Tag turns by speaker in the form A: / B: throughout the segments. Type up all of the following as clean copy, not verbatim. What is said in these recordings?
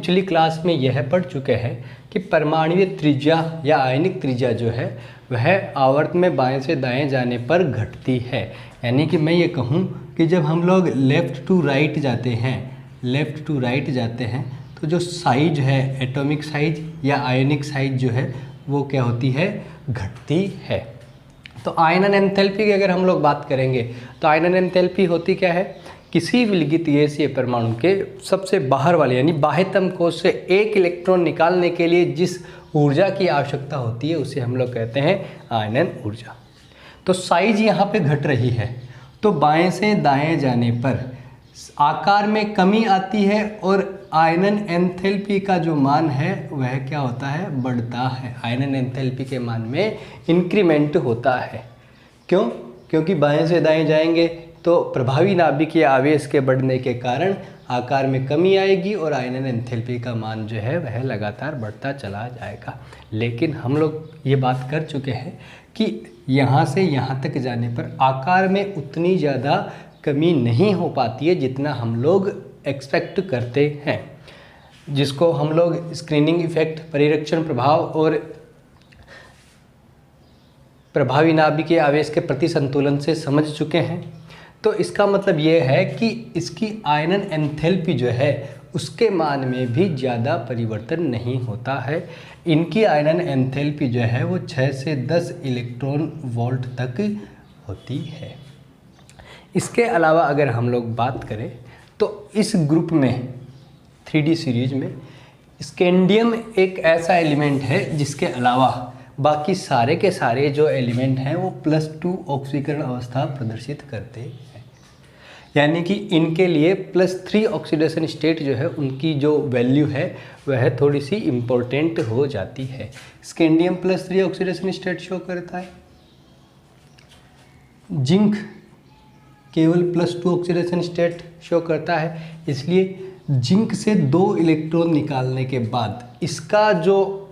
A: पिछली क्लास में यह पढ़ चुके हैं कि परमाणुीय त्रिज्या या आयनिक त्रिज्या जो है वह आवर्त में बाएं से दाएं जाने पर घटती है। यानी कि मैं ये कहूँ कि जब हम लोग लेफ़्ट टू राइट जाते हैं तो जो साइज है, एटॉमिक साइज या आयनिक साइज जो है वो क्या होती है, घटती है। तो आयनन एंथैल्पी की अगर हम लोग बात करेंगे तो आयनन एंथैल्पी होती क्या है, किसी विलगित गैसीय परमाणु के सबसे बाहर वाले यानी बाह्यतम कोश से एक इलेक्ट्रॉन निकालने के लिए जिस ऊर्जा की आवश्यकता होती है उसे हम लोग कहते हैं आयनन ऊर्जा। तो साइज यहाँ पे घट रही है तो बाएं से दाएं जाने पर आकार में कमी आती है और आयनन एंथैल्पी का जो मान है वह क्या होता है, बढ़ता है। आयनन एंथैल्पी के मान में इंक्रीमेंट होता है। क्यों? क्योंकि बाएं से दाएं जाएंगे तो प्रभावी नाभिकीय आवेश के बढ़ने के कारण आकार में कमी आएगी और आयनन एंथैल्पी का मान जो है वह लगातार बढ़ता चला जाएगा। लेकिन हम लोग ये बात कर चुके हैं कि यहाँ से यहाँ तक जाने पर आकार में उतनी ज़्यादा कमी नहीं हो पाती है जितना हम लोग एक्सपेक्ट करते हैं, जिसको हम लोग स्क्रीनिंग इफेक्ट, परिरक्षण प्रभाव और प्रभावी नाभिकीय आवेश के प्रति संतुलन से समझ चुके हैं। तो इसका मतलब ये है कि इसकी आयनन एंथैल्पी जो है उसके मान में भी ज़्यादा परिवर्तन नहीं होता है। इनकी आयनन एंथैल्पी जो है वो 6 से 10 इलेक्ट्रॉन वोल्ट तक होती है। इसके अलावा अगर हम लोग बात करें तो इस ग्रुप में 3D सीरीज में स्कैंडियम एक ऐसा एलिमेंट है जिसके अलावा बाकी सारे के सारे जो एलिमेंट हैं वो +2 ऑक्सीकरण अवस्था प्रदर्शित करते हैं। यानी कि इनके लिए +3 ऑक्सीडेशन स्टेट जो है उनकी जो वैल्यू है वह थोड़ी सी इम्पोर्टेंट हो जाती है। स्कैंडियम +3 ऑक्सीडेशन स्टेट शो करता है, जिंक केवल +2 ऑक्सीडेशन स्टेट शो करता है। इसलिए जिंक से 2 इलेक्ट्रॉन निकालने के बाद इसका जो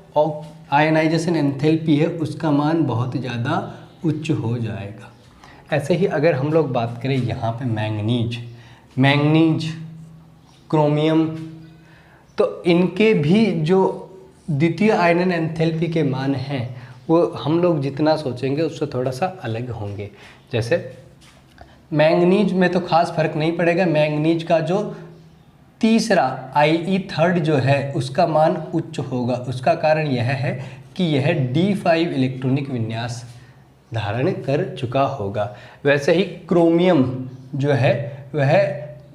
A: आयनाइजेशन एंथैल्पी है उसका मान बहुत ज़्यादा उच्च हो जाएगा। ऐसे ही अगर हम लोग बात करें यहाँ पे मैंगनीज, क्रोमियम, तो इनके भी जो द्वितीय आयनन एंथैल्पी के मान हैं वो हम लोग जितना सोचेंगे उससे थोड़ा सा अलग होंगे। जैसे मैंगनीज में तो खास फर्क नहीं पड़ेगा। मैंगनीज का जो तीसरा थर्ड जो है उसका मान उच्च होगा। उसका कारण यह है कि यह D5 इलेक्ट्रॉनिक विन्यास धारण कर चुका होगा। वैसे ही क्रोमियम जो है वह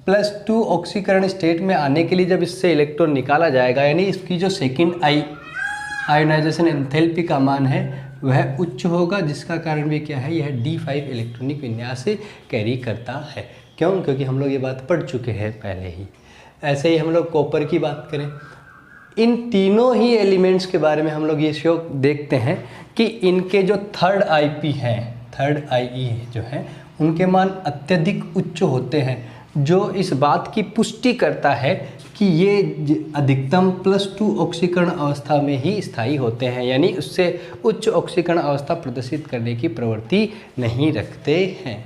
A: +2 ऑक्सीकरण स्टेट में आने के लिए जब इससे इलेक्ट्रॉन निकाला जाएगा यानी इसकी जो सेकंड आयोनाइजेशन एंथैल्पी का मान है वह उच्च होगा, जिसका कारण भी क्या है, यह D5 इलेक्ट्रॉनिक विन्यास कैरी करता है। क्यों? क्योंकि हम लोग ये बात पढ़ चुके हैं पहले ही। ऐसे ही हम लोग कॉपर की बात करें, इन तीनों ही एलिमेंट्स के बारे में हम लोग ये शो देखते हैं कि इनके जो थर्ड IE जो है उनके मान अत्यधिक उच्च होते हैं, जो इस बात की पुष्टि करता है कि ये अधिकतम +2 ऑक्सीकरण अवस्था में ही स्थायी होते हैं, यानी उससे उच्च ऑक्सीकरण अवस्था प्रदर्शित करने की प्रवृत्ति नहीं रखते हैं।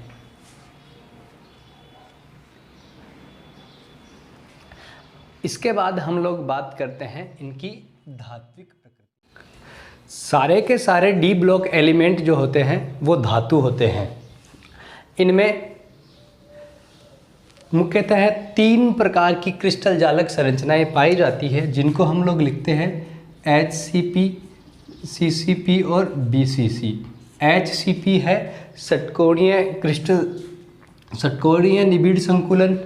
A: इसके बाद हम लोग बात करते हैं इनकी धात्विक प्रकृति। सारे के सारे D ब्लॉक एलिमेंट जो होते हैं वो धातु होते हैं। इनमें मुख्यतः 3 प्रकार की क्रिस्टल जालक संरचनाएं पाई जाती है, जिनको हम लोग लिखते हैं HCP, CCP और BCC। HCP है षटकोणीय निबिड़ संकुलन,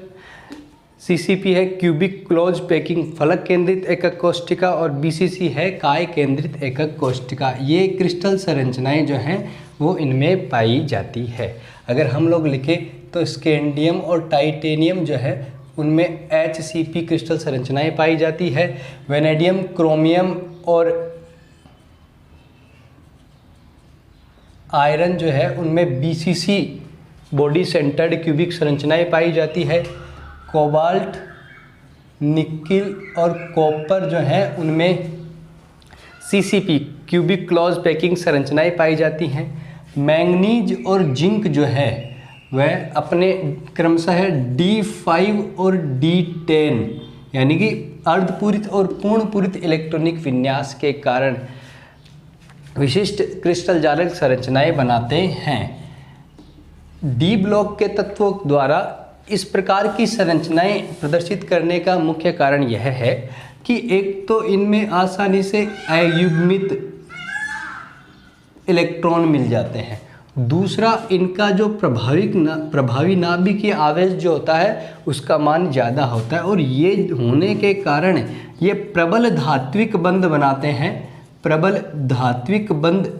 A: CCP है क्यूबिक क्लोज पैकिंग फलक केंद्रित एकक कोष्ठिका और BCC है काय केंद्रित एकक कोष्ठिका। ये क्रिस्टल संरचनाएं जो हैं वो इनमें पाई जाती है। अगर हम लोग लिखें तो स्कैंडियम और टाइटेनियम जो है उनमें HCP क्रिस्टल संरचनाएं पाई जाती है। वेनेडियम, क्रोमियम और आयरन जो है उनमें BCC बॉडी सेंटर्ड क्यूबिक संरचनाएं पाई जाती है। कोबाल्ट, निकिल और कॉपर जो है उनमें CCP क्यूबिक क्लोज पैकिंग संरचनाएं पाई जाती हैं। मैंगनीज और जिंक जो है वह अपने क्रमशः D5 और D10 यानी कि अर्धपूरित और पूर्णपूरित इलेक्ट्रॉनिक विन्यास के कारण विशिष्ट क्रिस्टल जालक संरचनाएं बनाते हैं। डी ब्लॉक के तत्वों द्वारा इस प्रकार की संरचनाएं प्रदर्शित करने का मुख्य कारण यह है कि एक तो इनमें आसानी से अयुग्मित इलेक्ट्रॉन मिल जाते हैं, दूसरा इनका जो प्रभावी नाभिकीय आवेश जो होता है उसका मान ज़्यादा होता है, और ये होने के कारण ये प्रबल धात्विक बंध बनाते हैं, प्रबल धात्विक बंध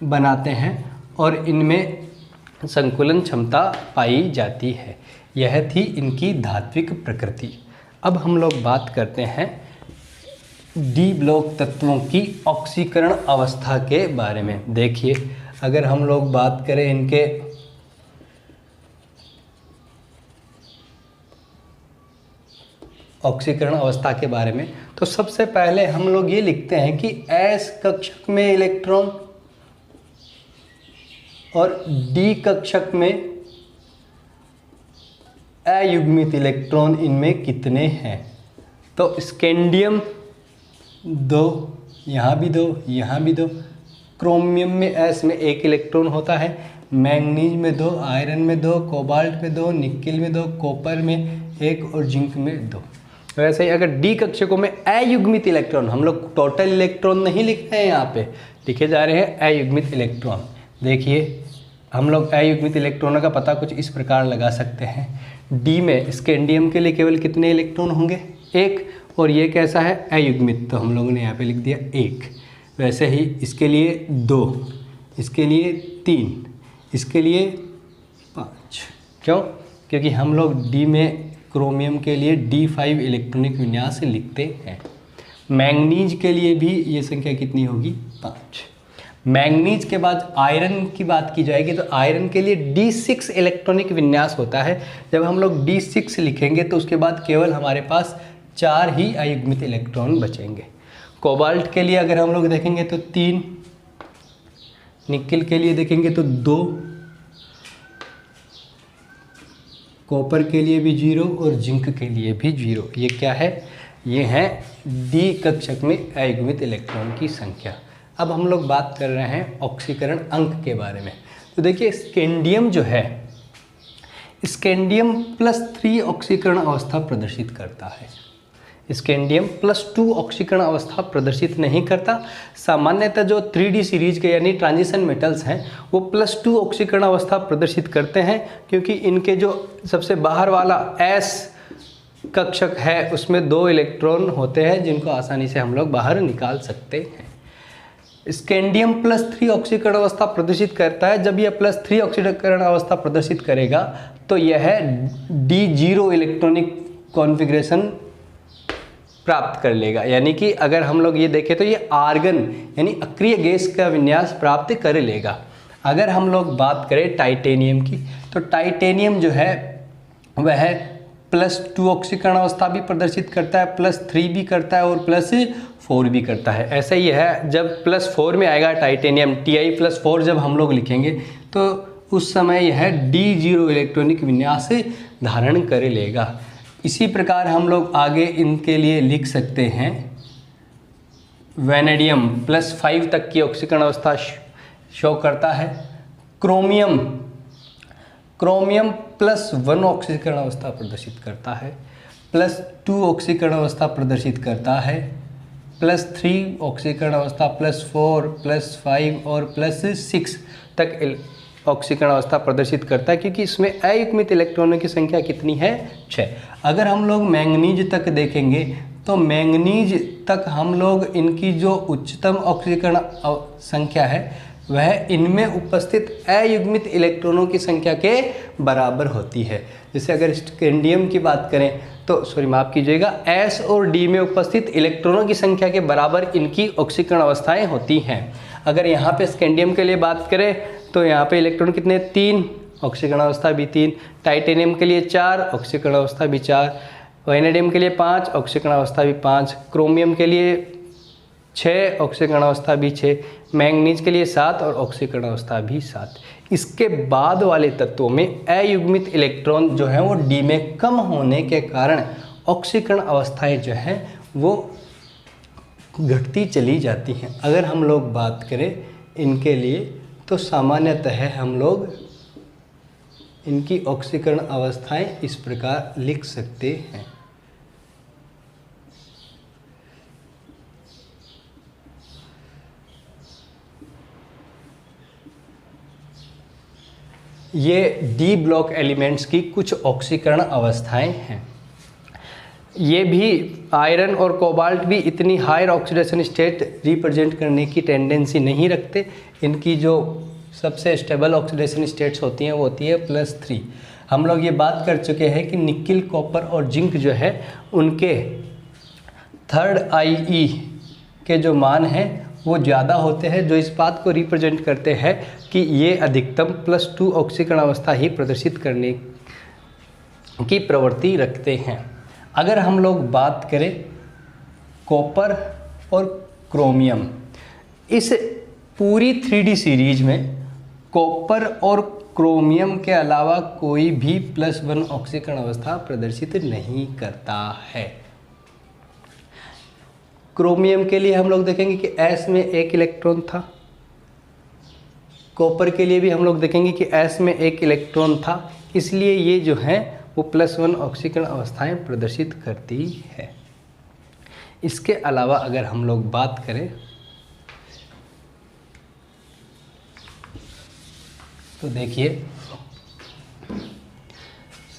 A: बनाते हैं और इनमें संकुलन क्षमता पाई जाती है। यह थी इनकी धात्विक प्रकृति। अब हम लोग बात करते हैं डी ब्लॉक तत्वों की ऑक्सीकरण अवस्था के बारे में। देखिए, अगर हम लोग बात करें इनके ऑक्सीकरण अवस्था के बारे में, तो सबसे पहले हम लोग ये लिखते हैं कि एस कक्षक में इलेक्ट्रॉन और डी कक्षक में अयुग्मित इलेक्ट्रॉन इनमें कितने हैं। तो स्कैंडियम 2, यहाँ भी 2, यहाँ भी 2, क्रोमियम में एस में 1 इलेक्ट्रॉन होता है, मैंगनीज में 2, आयरन में 2, कोबाल्ट में 2, निकेल में 2, कॉपर में 1 और जिंक में 2। वैसे ही अगर डी कक्षकों में अयुग्मित इलेक्ट्रॉन, हम लोग टोटल इलेक्ट्रॉन नहीं लिख रहे हैं, यहाँ पे लिखे जा रहे हैं अयुग्मित इलेक्ट्रॉन। देखिए, हम लोग अयुग्मित इलेक्ट्रॉनों का पता कुछ इस प्रकार लगा सकते हैं। डी में स्कैंडियम के लिए केवल कितने इलेक्ट्रॉन होंगे? 1, और ये कैसा है? अयुग्मित, तो हम लोगों ने यहाँ पे लिख दिया 1। वैसे ही इसके लिए 2, इसके लिए 3, इसके लिए 5। क्यों? क्योंकि हम लोग डी में क्रोमियम के लिए D5 इलेक्ट्रॉनिक विन्यास लिखते हैं। मैंगनीज के लिए भी ये संख्या कितनी होगी? 5। मैंगनीज के बाद आयरन की बात की जाएगी तो आयरन के लिए D6 इलेक्ट्रॉनिक विन्यास होता है। जब हम लोग D6 लिखेंगे तो उसके बाद केवल हमारे पास 4 ही अयुग्मित इलेक्ट्रॉन बचेंगे। कोबाल्ट के लिए अगर हम लोग देखेंगे तो 3, निकेल के लिए देखेंगे तो 2, कॉपर के लिए भी 0 और जिंक के लिए भी 0। ये क्या है? ये है डी कक्षक में अयुग्मित इलेक्ट्रॉन की संख्या। अब हम लोग बात कर रहे हैं ऑक्सीकरण अंक के बारे में। तो देखिए, स्कैंडियम जो है, स्कैंडियम +3 ऑक्सीकरण अवस्था प्रदर्शित करता है। स्कैंडियम +2 ऑक्सीकरण अवस्था प्रदर्शित नहीं करता। सामान्यतः जो 3D सीरीज के यानी ट्रांजिशन मेटल्स हैं वो +2 ऑक्सीकरण अवस्था प्रदर्शित करते हैं, क्योंकि इनके जो सबसे बाहर वाला S कक्षक है उसमें 2 इलेक्ट्रॉन होते हैं जिनको आसानी से हम लोग बाहर निकाल सकते हैं। स्कैंडियम +3 ऑक्सीकरण अवस्था प्रदर्शित करता है। जब यह +3 ऑक्सीकरण अवस्था प्रदर्शित करेगा तो यह D0 इलेक्ट्रॉनिक कॉन्फ़िगरेशन प्राप्त कर लेगा। यानी कि अगर हम लोग ये देखें तो ये आर्गन यानी अक्रिय गैस का विन्यास प्राप्त कर लेगा। अगर हम लोग बात करें टाइटेनियम की, तो टाइटेनियम जो है वह +2 ऑक्सीकरण अवस्था भी प्रदर्शित करता है, +3 भी करता है और +4 भी करता है। ऐसा ही है, जब +4 में आएगा टाइटेनियम, Ti+4 जब हम लोग लिखेंगे तो उस समय यह D0 इलेक्ट्रॉनिक विन्यास धारण कर लेगा। इसी प्रकार हम लोग आगे इनके लिए लिख सकते हैं वैनेडियम +5 तक की ऑक्सीकरण अवस्था शो करता है। क्रोमियम +1 ऑक्सीकरण अवस्था प्रदर्शित करता है, +2 ऑक्सीकरण अवस्था प्रदर्शित करता है, +3 ऑक्सीकरण अवस्था, +4, +5 और +6 तक ऑक्सीकरण अवस्था प्रदर्शित करता है, क्योंकि इसमें अयुग्मित इलेक्ट्रॉनों की संख्या कितनी है? 6। अगर हम लोग मैंगनीज तक देखेंगे तो मैंगनीज तक हम लोग इनकी जो उच्चतम ऑक्सीकरण संख्या है वह इनमें उपस्थित अयुग्मित इलेक्ट्रॉनों की संख्या के बराबर होती है। जैसे अगर स्कैंडियम की बात करें तो माफ़ कीजिएगा, S और D में उपस्थित इलेक्ट्रॉनों की संख्या के बराबर इनकी ऑक्सीकरण अवस्थाएं होती हैं। अगर यहाँ पे स्कैंडियम के लिए बात करें तो यहाँ पे इलेक्ट्रॉन कितने? 3, ऑक्सीकरण अवस्था भी 3, टाइटेनियम के लिए 4, ऑक्सीकरण अवस्था भी 4, वैनेडियम के लिए 5, ऑक्सीकरण अवस्था भी 5, क्रोमियम के लिए 6, ऑक्सीकरण अवस्था भी 6, मैंगनीज के लिए 7 और ऑक्सीकरण अवस्था भी 7। इसके बाद वाले तत्वों में अयुग्मित इलेक्ट्रॉन जो है वो D में कम होने के कारण ऑक्सीकरण अवस्थाएं जो हैं वो घटती चली जाती हैं। अगर हम लोग बात करें इनके लिए तो सामान्यतः हम लोग इनकी ऑक्सीकरण अवस्थाएं इस प्रकार लिख सकते हैं। ये डी ब्लॉक एलिमेंट्स की कुछ ऑक्सीकरण अवस्थाएं हैं। ये भी आयरन और कोबाल्ट भी इतनी हायर ऑक्सीडेशन स्टेट रिप्रेजेंट करने की टेंडेंसी नहीं रखते। इनकी जो सबसे स्टेबल ऑक्सीडेशन स्टेट्स होती हैं वो होती है +3। हम लोग ये बात कर चुके हैं कि निकिल, कॉपर और जिंक जो है उनके 3rd IE के जो मान हैं वो ज़्यादा होते हैं, जो इस बात को रिप्रेजेंट करते हैं कि ये अधिकतम +2 ऑक्सीकरण अवस्था ही प्रदर्शित करने की प्रवृत्ति रखते हैं। अगर हम लोग बात करें कॉपर और क्रोमियम, इस पूरी 3D सीरीज में कॉपर और क्रोमियम के अलावा कोई भी +1 ऑक्सीकरण अवस्था प्रदर्शित नहीं करता है। क्रोमियम के लिए हम लोग देखेंगे कि S में 1 इलेक्ट्रॉन था, कॉपर के लिए भी हम लोग देखेंगे कि S में 1 इलेक्ट्रॉन था, इसलिए ये जो है वो +1 ऑक्सीकरण अवस्थाएं प्रदर्शित करती है। इसके अलावा अगर हम लोग बात करें तो देखिए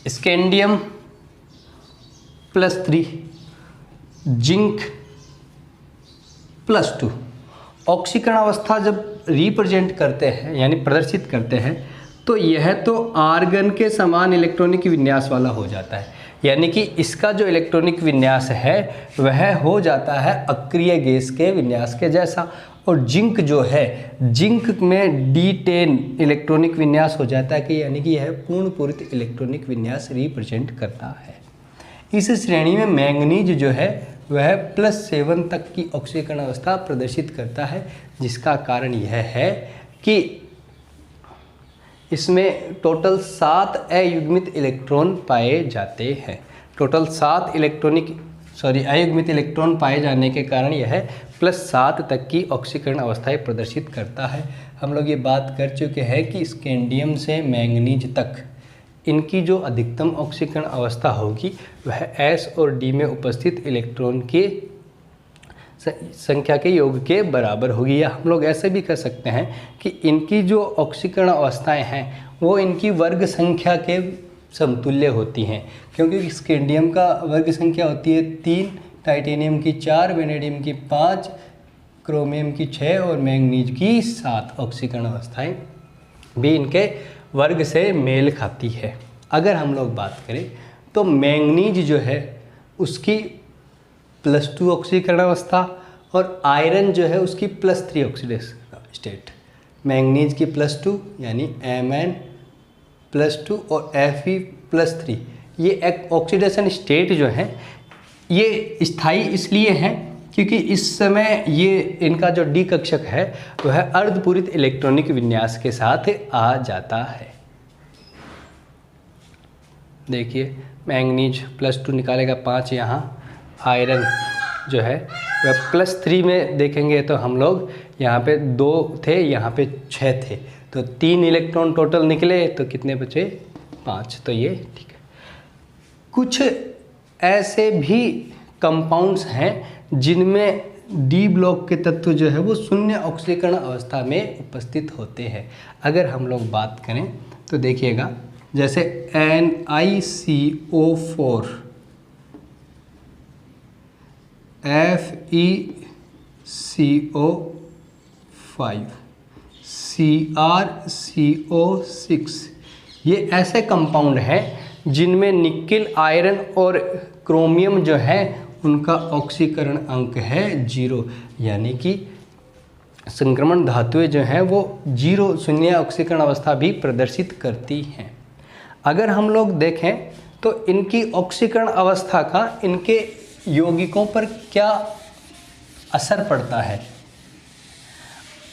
A: स्कैंडियम +3, जिंक +2 ऑक्सीकरण अवस्था जब रिप्रेजेंट करते हैं यानी प्रदर्शित करते हैं तो यह तो आर्गन के समान इलेक्ट्रॉनिक विन्यास वाला हो जाता है, यानी कि इसका जो इलेक्ट्रॉनिक विन्यास है वह हो जाता है अक्रिय गैस के विन्यास के जैसा। और जिंक जो है, जिंक में D10 इलेक्ट्रॉनिक विन्यास हो जाता है कि यानी कि यह पूर्ण पूरित इलेक्ट्रॉनिक विन्यास रिप्रेजेंट करता है। इस श्रेणी में मैंगनीज जो है वह +7 तक की ऑक्सीकरण अवस्था प्रदर्शित करता है, जिसका कारण यह है कि इसमें टोटल 7 अयुग्मित इलेक्ट्रॉन पाए जाते हैं। टोटल 7 अयुग्मित इलेक्ट्रॉन पाए जाने के कारण यह +7 तक की ऑक्सीकरण अवस्थाएं प्रदर्शित करता है। हम लोग ये बात कर चुके हैं कि स्कैंडियम से मैंगनीज तक इनकी जो अधिकतम ऑक्सीकरण अवस्था होगी वह S और D में उपस्थित इलेक्ट्रॉन के संख्या के योग के बराबर होगी, या हम लोग ऐसे भी कह सकते हैं कि इनकी जो ऑक्सीकरण अवस्थाएं हैं वो इनकी वर्ग संख्या के समतुल्य होती हैं, क्योंकि स्कैंडियम का वर्ग संख्या होती है 3, टाइटेनियम की 4, वेनेडियम की 5, क्रोमियम की 6 और मैंगनीज की 7 ऑक्सीकरण अवस्थाएं भी इनके वर्ग से मेल खाती है। अगर हम लोग बात करें तो मैंगनीज जो है उसकी +2 ऑक्सीकरण अवस्था और आयरन जो है उसकी +3 ऑक्सीडेशन स्टेट। मैंगनीज की +2 यानी Mn+2 और Fe+3, ये एक ऑक्सीडेशन स्टेट जो है ये स्थायी इसलिए हैं क्योंकि इस समय ये इनका जो डी कक्षक है वह अर्धपूरित इलेक्ट्रॉनिक विन्यास के साथ आ जाता है। देखिए मैंगनीज +2 निकालेगा 5 यहाँ, आयरन जो है वह +3 में देखेंगे तो हम लोग यहाँ पे 2 थे, यहाँ पे 6 थे, तो 3 इलेक्ट्रॉन टोटल निकले तो कितने बचे 5, तो ये ठीक है। कुछ ऐसे भी कंपाउंड्स हैं जिनमें डी ब्लॉक के तत्व जो है वो 0 ऑक्सीकरण अवस्था में उपस्थित होते हैं। अगर हम लोग बात करें तो देखिएगा जैसे NiCO4, FeCO5, CrCO6, ये ऐसे कंपाउंड हैं जिनमें निकिल, आयरन और क्रोमियम जो है उनका ऑक्सीकरण अंक है 0, यानी कि संक्रमण धातुएं जो हैं वो 0 ऑक्सीकरण अवस्था भी प्रदर्शित करती हैं। अगर हम लोग देखें तो इनकी ऑक्सीकरण अवस्था का इनके यौगिकों पर क्या असर पड़ता है।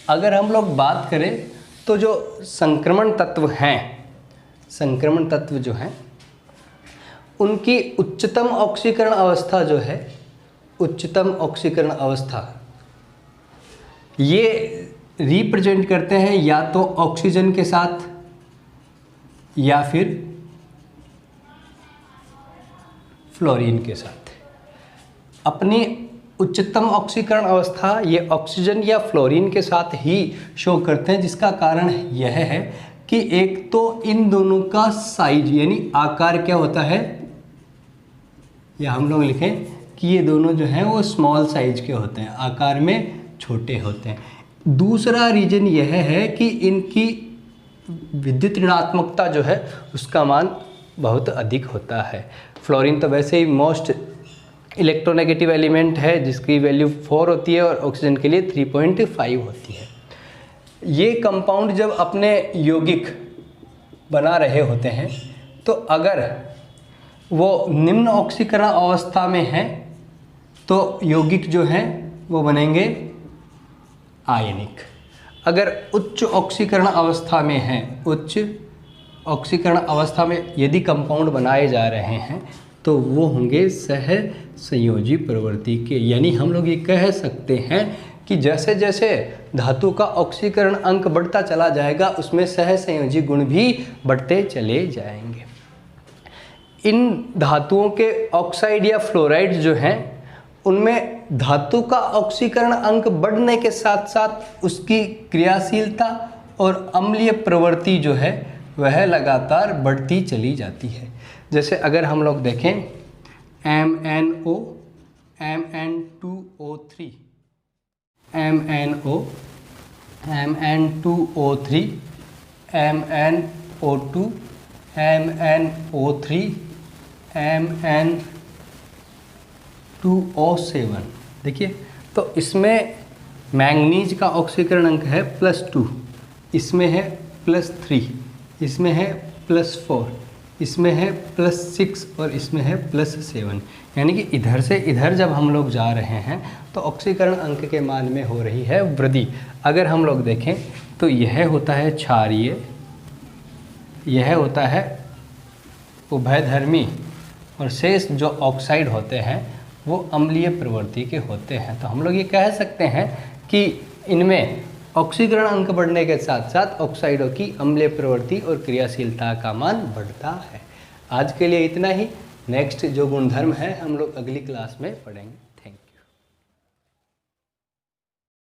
A: अगर हम लोग बात करें तो जो संक्रमण तत्व हैं, संक्रमण तत्व जो हैं उनकी उच्चतम ऑक्सीकरण अवस्था जो है, उच्चतम ऑक्सीकरण अवस्था, ये रिप्रेजेंट करते हैं या तो ऑक्सीजन के साथ या फिर फ्लोरीन के साथ। अपनी उच्चतम ऑक्सीकरण अवस्था ये ऑक्सीजन या फ्लोरीन के साथ ही शो करते हैं, जिसका कारण यह है कि एक तो इन दोनों का साइज यानी आकार क्या होता है, या हम लोग लिखें कि ये दोनों जो हैं वो स्मॉल साइज के होते हैं, आकार में छोटे होते हैं। दूसरा रीजन यह है कि इनकी विद्युत ऋणात्मकता जो है उसका मान बहुत अधिक होता है। फ्लोरीन तो वैसे ही मोस्ट इलेक्ट्रोनेगेटिव एलिमेंट है जिसकी वैल्यू 4 होती है और ऑक्सीजन के लिए 3.5 होती है। ये कंपाउंड जब अपने यौगिक बना रहे होते हैं तो अगर वो निम्न ऑक्सीकरण अवस्था में है तो यौगिक जो हैं वो बनेंगे आयनिक। अगर उच्च ऑक्सीकरण अवस्था में है, उच्च ऑक्सीकरण अवस्था में यदि कंपाउंड बनाए जा रहे हैं तो वो होंगे सह संयोजी प्रवृत्ति के। यानी हम लोग ये कह सकते हैं कि जैसे जैसे धातु का ऑक्सीकरण अंक बढ़ता चला जाएगा उसमें सह संयोजी गुण भी बढ़ते चले जाएंगे। इन धातुओं के ऑक्साइड या फ्लोराइड जो हैं उनमें धातु का ऑक्सीकरण अंक बढ़ने के साथ साथ उसकी क्रियाशीलता और अम्लीय प्रवृत्ति जो है वह लगातार बढ़ती चली जाती है। जैसे अगर हम लोग देखें MnO, Mn2O3, MnO, Mn2O3, MnO2, MnO3, Mn2O7। देखिए तो इसमें मैंगनीज का ऑक्सीकरण अंक है +2, इसमें है +3, इसमें है +4, इसमें है +6 और इसमें है +7। यानी कि इधर से इधर जब हम लोग जा रहे हैं तो ऑक्सीकरण अंक के मान में हो रही है वृद्धि। अगर हम लोग देखें तो यह होता है क्षारीय, यह होता है उभयधर्मी और शेष जो ऑक्साइड होते हैं वो अम्लीय प्रवृत्ति के होते हैं। तो हम लोग ये कह सकते हैं कि इनमें ऑक्सीकरण अंक बढ़ने के साथ साथ ऑक्साइडों की अम्लीय प्रवृत्ति और क्रियाशीलता का मान बढ़ता है। आज के लिए इतना ही। नेक्स्ट जो गुणधर्म है हम लोग अगली क्लास में पढ़ेंगे।